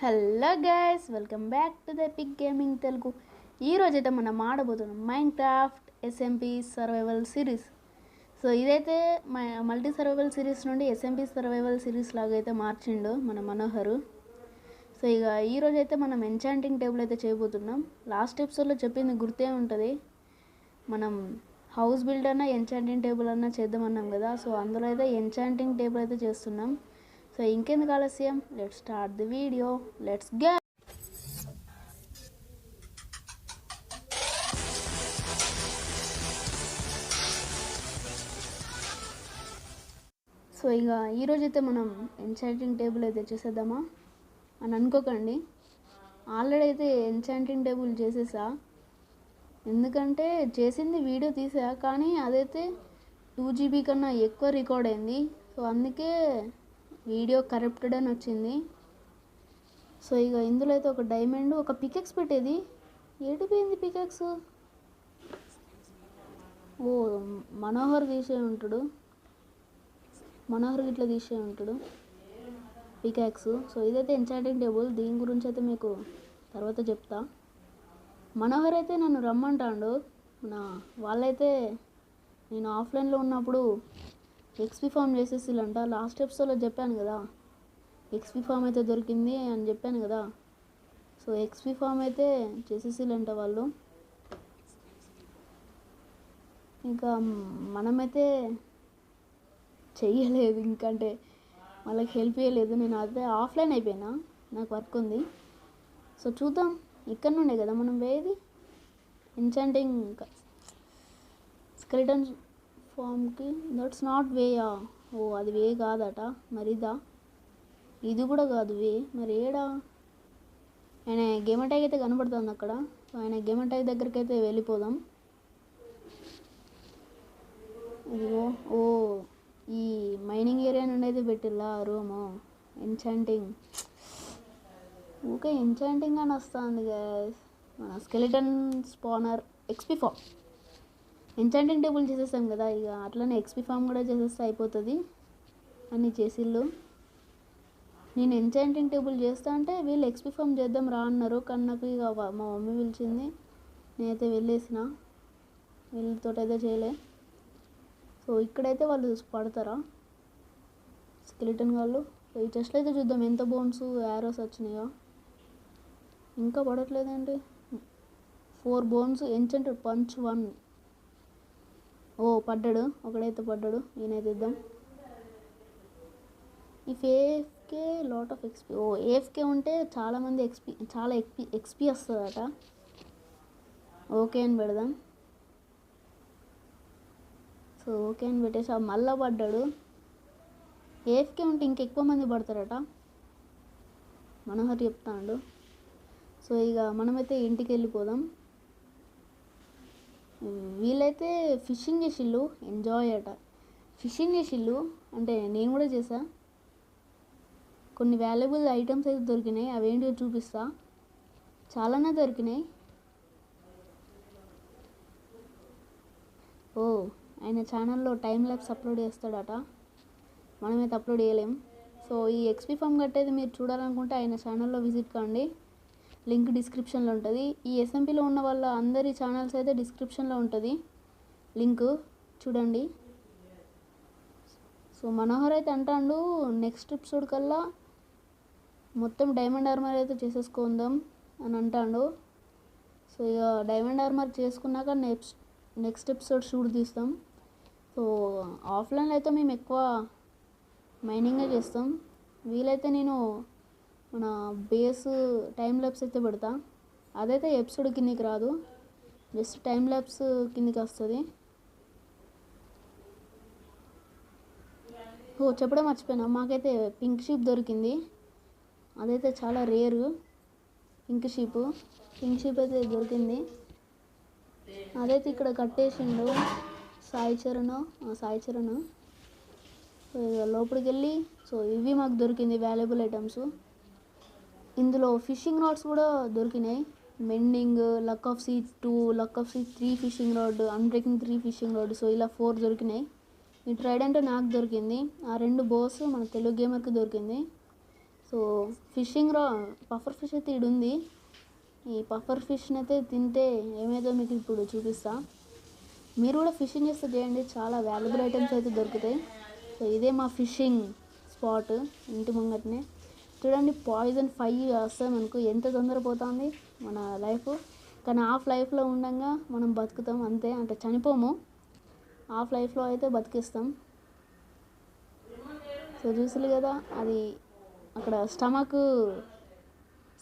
Hello guys, welcome back to the pick gaming Telugu. ఈరోజైతే మనం ఆడబోతున్నాం Minecraft SMP survival series. So ఇదైతే multi survival series నుండి SMP survival series లాగా అయితే మార్చిండు మన మనోహరు. సో ఇక ఈరోజైతే మనం ఎంచాంటింగ్ టేబుల్ అయితే చేయబోతున్నాం. లాస్ట్ ఎపిసోడ్లో చెప్పింది గుర్తే ఉంటుంది, మనం హౌస్ బిల్డ్ అన్న ఎంచాంటింగ్ టేబుల్ అన్న చేద్దామన్నాం కదా. సో అందులో అయితే ఎంచాంటింగ్ టేబుల్ అయితే చేస్తున్నాం. సో ఇంకెందుకు ఆలస్యం, let's start the video, let's go. So ఇక ఈరోజైతే మనం ఎంచాంటింగ్ టేబుల్ అయితే చేసేద్దామా అని అనుకోకండి. ఆల్రెడీ అయితే ఎంచాంటింగ్ టేబుల్ చేసేసా, ఎందుకంటే చేసింది వీడియో తీసా, కానీ అదైతే 2 GB కన్నా ఎక్కువ రికార్డ్ అయింది. సో అందుకే వీడియో కరప్టెడ్ అని వచ్చింది. సో ఇక ఇందులో అయితే ఒక డైమండ్, ఒక పికెక్స్ పెట్టేది ఏడిపోయింది పికెక్స్. ఓ మనోహర్ తీసే ఉంటాడు, మనోహర్ ఇట్లా తీసే ఉంటాడు పికాక్స్. సో ఇదైతే ఎంచాంటింగ్ టేబుల్, దీని గురించి అయితే మీకు తర్వాత చెప్తా. మనోహర్ అయితే నన్ను రమ్మంటాడు. నా వాళ్ళైతే నేను ఆఫ్లైన్లో ఉన్నప్పుడు ఎక్స్పీ ఫామ్ చేసేసిల్లంట. లాస్ట్ ఎపిసోడ్లో చెప్పాను కదా, ఎక్స్పీ ఫామ్ అయితే దొరికింది అని చెప్పాను కదా. సో ఎక్స్పీ ఫామ్ అయితే చేసేసిల్లంట వాళ్ళు. ఇంకా మనమైతే చెయ్యలేదు, ఇంకంటే వాళ్ళకి హెల్ప్ చేయలేదు. నేను అదే ఆఫ్లైన్ అయిపోయినా, నాకు వర్క్ ఉంది. సో చూద్దాం, ఇక్కడ నుండే కదా మనం వేది ఎంచాంటింగ్ స్కెలిటన్ ఫామ్కి. దట్స్ నాట్ వేయా. ఓ అది వే కాదట, మరిదా ఇది కూడా కాదు వే, మరి ఏడా. ఆయన గేమ్ అటాక్ అయితే కనబడుతుంది అక్కడ. సో ఆయన గేమ్ అటాక్ దగ్గరికి అయితే వెళ్ళిపోదాం. ఇదిగో, ఓ ఈ మైనింగ్ ఏరియా నుండి అయితే పెట్టిల్లా రూము ఎంచాంటింగ్. ఓకే ఎంచాంటింగ్ అని వస్తుంది గైస్. మన skeleton spanner XP form enchanting table చేసేసాం కదా, ఇక అట్లనే ఎక్స్పీ ఫామ్ కూడా చేసేస్తే అయిపోతుంది. అన్నీ చేసిళ్ళు. నేను ఎంచాంటింగ్ టేబుల్ చేస్తా అంటే వీళ్ళు ఎక్స్పీ ఫామ్ చేద్దాం రా అన్నారు, కానీ నాకు ఇక మా మమ్మీ పిలిచింది, నేనైతే వెళ్ళేసిన, వీళ్ళతో అయితే చేయలే. సో ఇక్కడైతే వాళ్ళు పడతారా స్కెలిటన్ వాళ్ళు. సో ఈ చెస్ట్లో అయితే చూద్దాం ఎంత బోన్స్ యారోస్ వచ్చినాయో. ఇంకా పడట్లేదండి. 4 బోన్స్ ఎంచంటెడ్ పంచ్ 1. ఓ పడ్డాడు, ఒకడైతే పడ్డాడు, ఈయనైతే ఇద్దాం. ఈ ఏఎఫ్కే లాట్ ఆఫ్ ఎక్స్పీ. ఓ ఏఎఫ్కే ఉంటే చాలామంది చాలా ఎక్స్పీ వస్తుందట. ఓకే అని పెడదాం. సో ఓకే అని పెట్టేసి మళ్ళా పడ్డాడు. ఏఎఫ్కే ఉంటే ఇంకెక్కువ మంది పడతారట, మనోహర్ చెప్తాడు. సో ఇక మనమైతే ఇంటికి వెళ్ళిపోదాం. వీళ్ళైతే ఫిషింగ్ చేసిళ్ళు, ఎంజాయ్ అట. ఫిషింగ్ చేసిళ్ళు అంటే నేను కూడా చేసా. కొన్ని వాల్యుబుల్ ఐటమ్స్ అయితే దొరికినాయి, అవేంటివో చూపిస్తా. చాలానే దొరికినాయి. ఓ ఆయన ఛానల్లో టైం ల్యాప్స్ అప్లోడ్ చేస్తాడట, మనమైతే అప్లోడ్ చేయలేం. సో ఈ ఎక్స్పీ ఫామ్ కట్టేది మీరు చూడాలనుకుంటే ఆయన ఛానల్లో విజిట్ కాండి, లింక్ డిస్క్రిప్షన్లో ఉంటుంది. ఈ ఎస్ఎంపీలో ఉన్న వాళ్ళ అందరి ఛానల్స్ అయితే డిస్క్రిప్షన్లో ఉంటుంది, లింక్ చూడండి. సో మనోహర్ అయితే అంటాడు నెక్స్ట్ ఎపిసోడ్ కల్లా మొత్తం డైమండ్ ఆర్మర్ అయితే చేసేసుకుందాం అని అంటాడు. సో ఇక డైమండ్ ఆర్మర్ చేసుకున్నాక నెక్స్ట్ ఎపిసోడ్ షూట్ తీస్తాం. సో ఆఫ్లైన్లో అయితే మేము ఎక్కువ మైనింగే చేస్తాం. వీలైతే నేను మన బేస్ టైం ల్యాప్స్ అయితే పెడతా, అదైతే ఎపిసోడ్ కిందికి రాదు, జస్ట్ టైం ల్యాప్స్ కిందికి వస్తుంది. ఓ చెప్పడం మర్చిపోయినా, మాకైతే పింక్ షీప్ దొరికింది. అదైతే చాలా రేరు, పింక్ షీప్ అయితే దొరికింది. అదైతే ఇక్కడ కట్టేసిండు సాయి చరణ్. సో ఇక లోపలికి వెళ్ళి, సో ఇవి మాకు దొరికింది వాల్యుబుల్ ఐటమ్స్. ఇందులో ఫిషింగ్ రాడ్స్ కూడా దొరికినాయి. Mending, luck of sea 2, luck of sea 3 fishing rod, unbreaking 3 fishing rod. So ఇలా 4 దొరికినాయి. ఈ ట్రైడెంట్ నాకు దొరికింది. ఆ 2 బోస్ మన తెలుగు గేమర్కి దొరికింది. సో ఫిషింగ్ పఫర్ ఫిష్ అయితే ఉంది. ఈ పఫర్ ఫిష్ని అయితే తింటే ఏమైందో మీకు ఇప్పుడు చూపిస్తా. మీరు కూడా ఫిషింగ్ చేస్తే చేయండి, చాలా వాల్యుబుల్ ఐటమ్స్ అయితే దొరుకుతాయి. సో ఇదే మా ఫిషింగ్ స్పాట్ ఇంటి ముంగటనే. చూడండి పాయిజన్ 5 వస్తాం అనుకో ఎంత తొందరపోతుంది మన లైఫ్. కానీ హాఫ్ లైఫ్లో ఉండగా మనం బతుకుతాం అంతే, అంటే చనిపోము, హాఫ్ లైఫ్లో అయితే బతికిస్తాం. సో చూసారు కదా, అది అక్కడ స్టమక్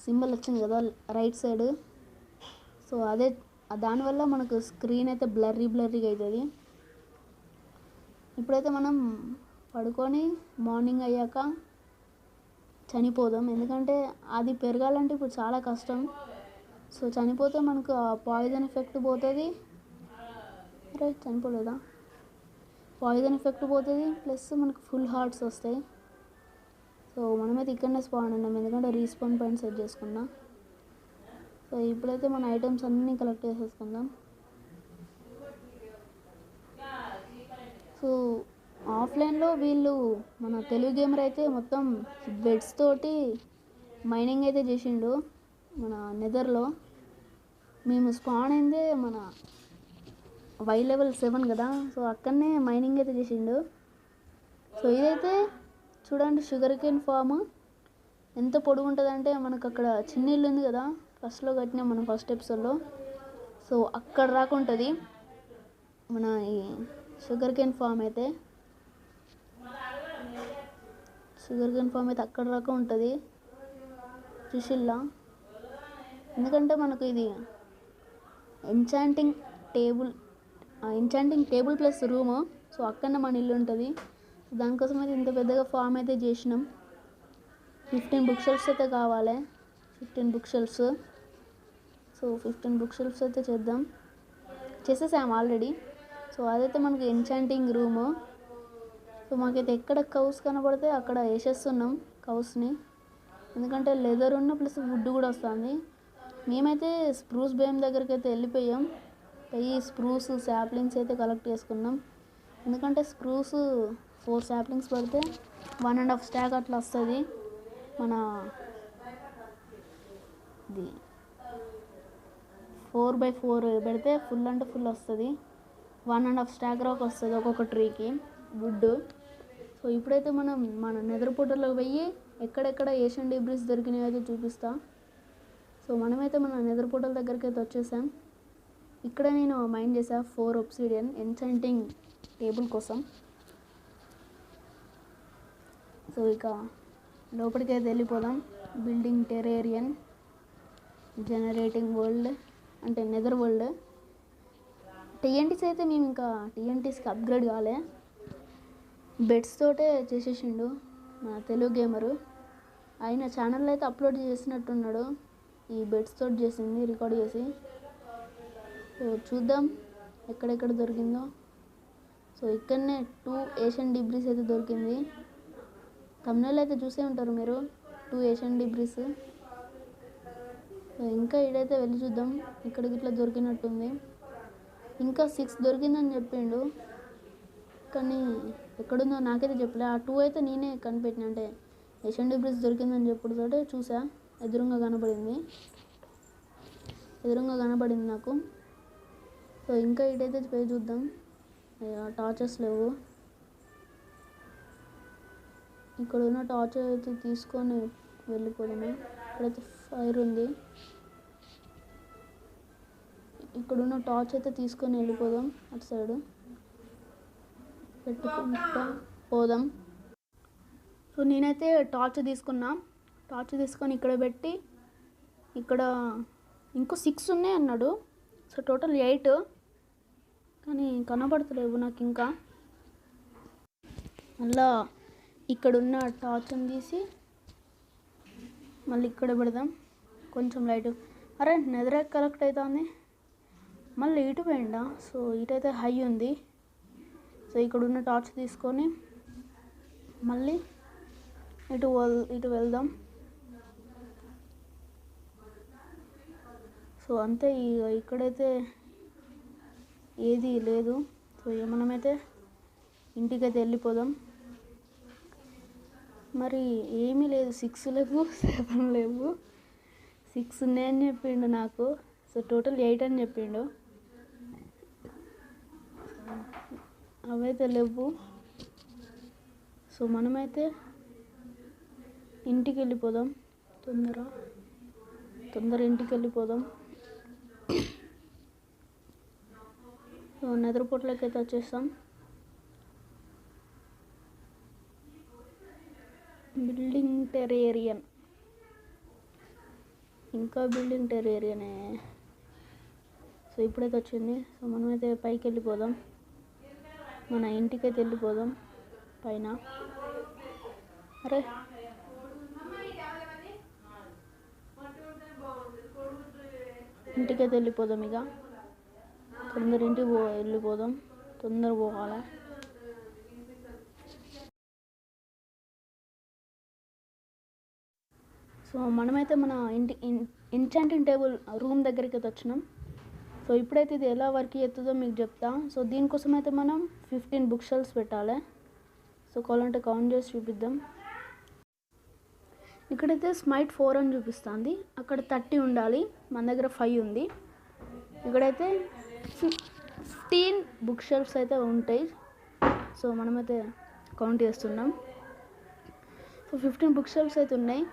సింబల్ వచ్చింది కదా రైట్ సైడ్. సో అదే దానివల్ల మనకు స్క్రీన్ అయితే బ్లర్రీగా అవుతుంది. ఇప్పుడైతే మనం పడుకొని మార్నింగ్ అయ్యాక చనిపోదాం, ఎందుకంటే అది పెరగాలంటే ఇప్పుడు చాలా కష్టం. సో చనిపోతే మనకు ఆ పాయిజన్ ఎఫెక్ట్ పోతుంది. అరే చనిపోలేదా, పాయిజన్ ఎఫెక్ట్ పోతుంది, ప్లస్ మనకు ఫుల్ హార్ట్స్ వస్తాయి. సో మనమైతే ఇక్కడనే స్పాన్ ఉన్నాం, ఎందుకంటే రీస్పాన్ పాయింట్ సెట్ చేసుకున్నాం. సో ఇప్పుడైతే మన ఐటమ్స్ అన్నీ కలెక్ట్ చేసేసుకుందాం. సో ఆఫ్లైన్లో వీళ్ళు మన తెలుగు గేమర్ అయితే మొత్తం బెడ్స్ తోటి మైనింగ్ అయితే చేసిండు మన నెదర్లో. మేము స్పాన్ అయిందే మన వై లెవెల్ 7 కదా, సో అక్కడనే మైనింగ్ అయితే చేసిండు. సో ఇదైతే చూడండి షుగర్ కేన్ ఫామ్ ఎంత పొడుగు ఉంటుందంటే, మనకు అక్కడ చిన్న ఇల్లు ఉంది కదా ఫస్ట్లో కట్టినాం మనం ఫస్ట్ ఎపిసోడ్లో, సో అక్కడ రాక ఉంటుంది మన ఈ షుగర్ కేన్ ఫామ్ అయితే. షుగర్ కేన్ ఫామ్ అయితే అక్కడ దాకా ఉంటుంది చూసిల్లా. ఎందుకంటే మనకు ఇది enchanting table plus room, so అక్కడనే మన ఇల్లు ఉంటుంది. దానికోసం అయితే ఇంత పెద్దగా ఫామ్ అయితే చేసినాం. 15 బుక్ షెల్ఫ్స్ అయితే కావాలి, 15 book shelves. So 15 book shelves అయితే చేసేసాము ఆల్రెడీ. సో అదైతే మనకి ఎంచాంటింగ్ రూము. సో మాకైతే ఎక్కడ కౌస్ కనబడితే అక్కడ వేసేస్తున్నాం కౌస్ని, ఎందుకంటే లెదర్ ఉన్న ప్లస్ వుడ్ కూడా వస్తుంది. మేమైతే స్ప్రూస్ బేమ్ దగ్గరికి అయితే వెళ్ళిపోయాం, ఈ స్ప్రూస్ శాప్లింగ్స్ అయితే కలెక్ట్ చేసుకున్నాం. ఎందుకంటే స్ప్రూస్ 4 శాప్లింగ్స్ పడితే 1.5 స్టాక్ అట్లా వస్తుంది. మన ఇది 4x4 పెడితే ఫుల్ అంటే ఫుల్ వస్తుంది, 1.5 స్టాక్ రాక్ వస్తుంది ఒక్కొక్క ట్రీకి వుడ్. సో ఇప్పుడైతే మనం మన నెదర్ పోర్టల్లోకి పోయి ఎక్కడెక్కడ ఏషియన్ డిబ్రీస్ దొరికినాయో అయితే చూపిస్తా. సో మనమైతే మన నెదర్ పోర్టల్ దగ్గరికి అయితే వచ్చేసాం. ఇక్కడ నేను మైండ్ చేసా 4 ఒబ్సిడియన్ ఎంచాంటింగ్ టేబుల్ కోసం. సో ఇక లోపలికి అయితే వెళ్ళిపోదాం. బిల్డింగ్ టెరేరియన్ జనరేటింగ్ వరల్డ్ అంటే నెదర్ వరల్డ్. టీఎన్టీస్ అయితే మేము ఇంకా టీఎన్టీస్కి అప్గ్రేడ్ కాలే, బెడ్స్ తోటే చేసేసిండు మన తెలుగు గేమరు. ఆయన ఛానల్లో అయితే అప్లోడ్ చేసినట్టున్నాడు, ఈ బెడ్స్ తోటి చేసింది రికార్డ్ చేసి. సో చూద్దాం ఎక్కడెక్కడ దొరికిందో. సో ఇక్కడనే 2 ఏషియన్ డిబ్రీస్ అయితే దొరికింది. తమిళలో అయితే చూసే ఉంటారు మీరు 2 ఏషియన్ డిబ్రీస్. సో ఇంకా ఇడైతే వెళ్ళి చూద్దాం, ఇక్కడికి ఇట్లా దొరికినట్టుంది. ఇంకా 6 దొరికిందని చెప్పిండు, కానీ ఎక్కడుందో నాకైతే చెప్పలే. ఆ 2 అయితే నేనే కనిపెట్టిన, అంటే ఏషియన్ డిబ్రీస్ దొరికిందని చెప్పుడుతోటే చూసా, ఎదురుగా కనబడింది నాకు. సో ఇంకా ఇటైతే పోయి చూద్దాం. టార్చెస్ లేవు, ఇక్కడ ఉన్న టార్చ్ అయితే తీసుకొని వెళ్ళిపోదాము. ఇక్కడైతే ఫైర్ ఉంది, ఇక్కడున్న టార్చ్ అయితే తీసుకొని వెళ్ళిపోదాం, అటు సైడ్ పెట్టుకుంటా పోదాం. సో నేనైతే టార్చ్ తీసుకొని ఇక్కడ పెట్టి, ఇక్కడ ఇంకో 6 ఉన్నాయి అన్నాడు. సో టోటల్ 8, కానీ కనబడతలేవు నాకు ఇంకా. మళ్ళా ఇక్కడున్న టార్చ్ని తీసి మళ్ళీ ఇక్కడ పెడదాం, కొంచెం లైట్. అరే నెదరే కలెక్ట్ అవుతుంది, మళ్ళీ ఇటు పోయిందా. సో ఇటైతే హై ఉంది. సో ఇక్కడున్న టార్చ్ తీసుకొని మళ్ళీ ఇటు వెళ్దాం. సో అంతే, ఇక్కడైతే ఏది లేదు. సో మనమైతే ఇంటికైతే వెళ్ళిపోదాం. మరి ఏమీ లేదు, 6 లేవు 7 లేవు, 6 ఉన్నాయని చెప్పిండు నాకు. సో టోటల్ 8 అని చెప్పిండు. అవైతే లేవు. సో మనమైతే ఇంటికి వెళ్ళిపోదాం, తొందర ఇంటికి వెళ్ళిపోదాం. సో నిద్రపోట్లకి అయితే వచ్చేస్తాం. బిల్డింగ్ టెరేరియన్, ఇంకా బిల్డింగ్ టెరేరియనే. సో ఇప్పుడైతే వచ్చింది. సో మనమైతే పైకి వెళ్ళిపోదాం, మన ఇంటికైతే వెళ్ళిపోదాం పైన. అరే ఇంటికైతే వెళ్ళిపోదాం, ఇక తొందర ఇంటికి వెళ్ళిపోదాం, తొందర పోవాలి. సో మనమైతే మన ఇంటి ఎంచాంటింగ్ టేబుల్ రూమ్ దగ్గరికి అయితే వచ్చినాం. సో ఇప్పుడైతే ఇది ఎలా వర్క్ చేస్తుందో మీకు చెప్తా. సో దీనికోసం అయితే మనం 15 బుక్ షెల్ఫ్స్ పెట్టాలి. సో కావాలంటే కౌంట్ చేసి చూపిద్దాం. ఇక్కడైతే స్మైట్ 4 అని చూపిస్తుంది, అక్కడ 30 ఉండాలి, మన దగ్గర 5 ఉంది. ఇక్కడైతే 15 బుక్ షెల్ఫ్స్ అయితే ఉంటాయి. సో మనమైతే కౌంట్ చేస్తున్నాం. సో 15 బుక్ షెల్ఫ్స్ అయితే ఉన్నాయి.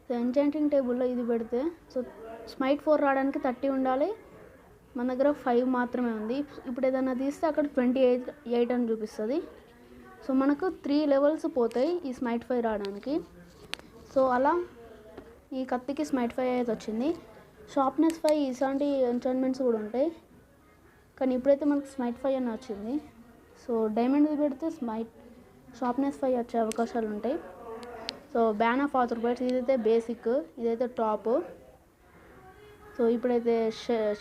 సో ఎంచాంటింగ్ టేబుల్లో ఇది పెడితే సో స్మైట్ 4 రావడానికి 30 ఉండాలి, మన దగ్గర 5 మాత్రమే ఉంది. ఇప్పుడు ఏదైనా తీస్తే అక్కడ 28 అని చూపిస్తుంది. సో మనకు 3 లెవెల్స్ పోతాయి ఈ స్మైట్ 5 రావడానికి. సో అలా ఈ కత్తికి స్మైట్ 5 అయితే వచ్చింది. షార్ప్నెస్ 5 ఇలాంటి ఎంచాంట్మెంట్స్ కూడా ఉంటాయి, కానీ ఇప్పుడైతే మనకు స్మైట్ 5 అని వచ్చింది. సో డైమండ్ పెడితే షార్ప్నెస్ 5 వచ్చే అవకాశాలు ఉంటాయి. సో బ్యాన్ ఆఫ్ ఆథర్బైట్స్, ఇదైతే బేసిక్, ఇదైతే టాప్. సో ఇప్పుడైతే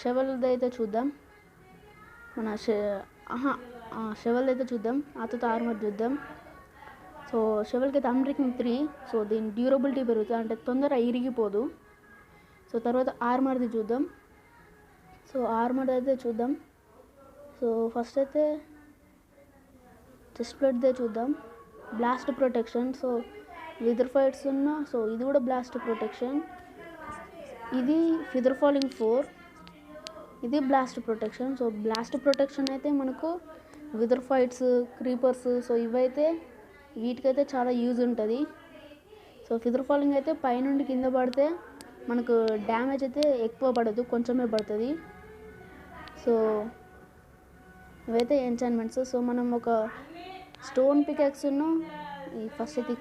షెవెల్ది అయితే చూద్దాం, మన షెవెల్ అయితే చూద్దాం, ఆ తర్వాత ఆర్మర్ చూద్దాం. సో షెవెల్కి అయితే అన్బ్రేకింగ్ 3, సో దీని డ్యూరబిలిటీ పెరుగుతుంది, అంటే తొందర ఇరిగిపోదు. సో తర్వాత ఆర్మర్ది చూద్దాం. సో ఆర్మర్ అయితే చూద్దాం. సో ఫస్ట్ అయితే చెస్ట్ ప్లేట్దే చూద్దాం, బ్లాస్ట్ ప్రొటెక్షన్. సో విదర్ ఫైట్స్ ఉన్న, సో ఇది కూడా బ్లాస్ట్ ప్రొటెక్షన్. ఇది ఫిదర్ ఫాలింగ్ 4, ఇది blast protection. So blast protection అయితే మనకు విదర్ ఫైట్స్, క్రీపర్స్, సో ఇవైతే వీటికైతే చాలా యూజ్ ఉంటుంది. సో ఫిదర్ ఫాలింగ్ అయితే పైనుండి కింద పడితే మనకు డ్యామేజ్ అయితే ఎక్కువ పడదు, కొంచెమే పడుతుంది. సో ఇవైతే ఎంచాన్మెంట్స్. సో మనం ఒక స్టోన్ పికాక్స్ను ఫస్ట్ అయితే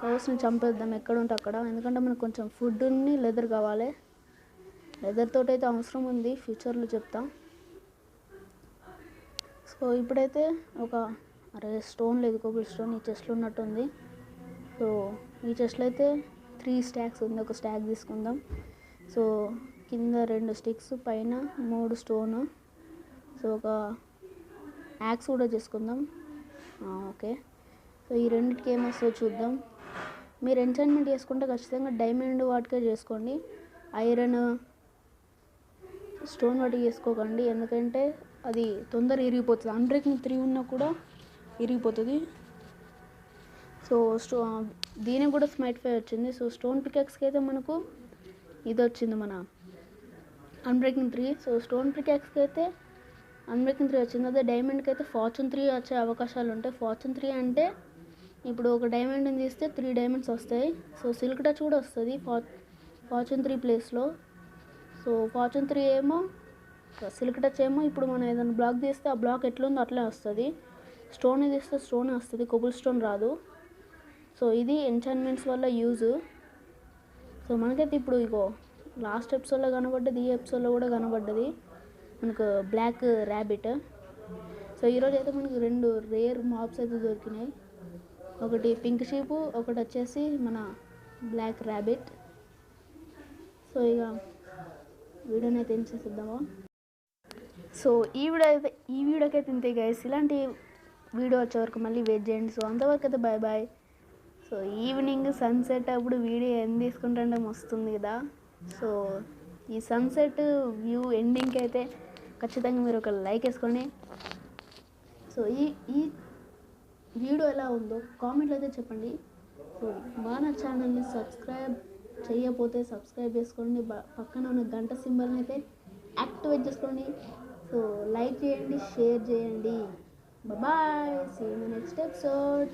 కౌస్ని చంపేద్దాం ఎక్కడ ఉంటే అక్కడ, ఎందుకంటే మనకు కొంచెం ఫుడ్ని లెదర్ కావాలి. లెదర్ తోటి అయితే అవసరం ఉంది, ఫ్యూచర్లో చెప్తాం. సో ఇప్పుడైతే స్టోన్ లేదు, కోబుల్ స్టోన్ ఈ చెస్ట్లో ఉన్నట్టుంది. సో ఈ చెస్ట్లో అయితే 3 స్టాక్స్ ఉంది, ఒక స్టాక్ తీసుకుందాం. సో కింద 2 స్టిక్స్, పైన 3 స్టోను. సో ఒక యాక్స్ కూడా చేసుకుందాం. ఓకే, సో ఈ రెండింటికి ఏమొస్తుందో చూద్దాం. మీరు ఎంచాన్మెంట్ చేసుకుంటే ఖచ్చితంగా డైమండ్ వాటికే చేసుకోండి, ఐరన్ స్టోన్ వాటికి చేసుకోకండి, ఎందుకంటే అది తొందర ఇరిగిపోతుంది. అన్బ్రేకింగ్ 3 ఉన్నా కూడా ఇరిగిపోతుంది. సో దీనికి కూడా స్మైట్ 5 వచ్చింది. సో స్టోన్ పికాక్స్కి అయితే మనకు ఇది వచ్చింది, మన అన్బ్రేకింగ్ 3. సో స్టోన్ పికాక్స్కి అయితే అన్బ్రేకింగ్ 3 వచ్చింది. అదే డైమండ్కి అయితే ఫార్చ్యూన్ 3 వచ్చే అవకాశాలు ఉంటాయి. ఫార్చ్యూన్ 3 అంటే ఇప్పుడు ఒక డైమండ్ని తీస్తే 3 డైమండ్స్ వస్తాయి. సో సిల్క్ టచ్ కూడా వస్తుంది ఫార్చ్యూన్ 3 ప్లేస్లో. సో ఫార్చ్యూన్ 3 ఏమో, సిల్క్ టచ్ ఏమో ఇప్పుడు మనం ఏదైనా బ్లాక్ తీస్తే ఆ బ్లాక్ ఎట్లుందో అట్లే వస్తుంది. స్టోన్ తీస్తే స్టోన్ వస్తుంది, కొబుల్ స్టోన్ రాదు. సో ఇది ఎంచాన్మెంట్స్ వల్ల యూజ్. సో మనకైతే ఇప్పుడు ఇగో లాస్ట్ ఎపిసోడ్లో కనబడ్డది, ఈ ఎపిసోడ్లో కూడా కనబడ్డది మనకు బ్లాక్ ర్యాబిట్. సో ఈరోజు అయితే మనకు 2 రేర్ మాబ్స్ అయితే దొరికినాయి, ఒకటి పింక్ షీప్, ఒకటి వచ్చేసి మన బ్లాక్ ర్యాబిట్. సో ఇక వీడియోని అయితే ఏం చేసేద్దామా. సో ఈ వీడియోకి అయితే ఇంతే గైస్. ఇలాంటి వీడియో వచ్చే వరకు మళ్ళీ వెయిట్ చేయండి. సో అంతవరకు అయితే bye bye. So evening sunset అప్పుడు వీడియో ఏం తీసుకుంటుంటే వస్తుంది కదా. సో ఈ సన్సెట్ వ్యూ ఎండింగ్కి అయితే ఖచ్చితంగా మీరు ఒక లైక్ వేసుకోండి. సో వీడియో ఎలా ఉందో కామెంట్లో అయితే చెప్పండి. సో మన ఛానల్ని సబ్స్క్రైబ్ చేయకపోతే సబ్స్క్రైబ్ చేసుకోండి, పక్కన ఉన్న గంట సింబల్ని అయితే యాక్టివేట్ చేసుకోండి. సో లైక్ చేయండి, షేర్ చేయండి. Bye, see you next episode.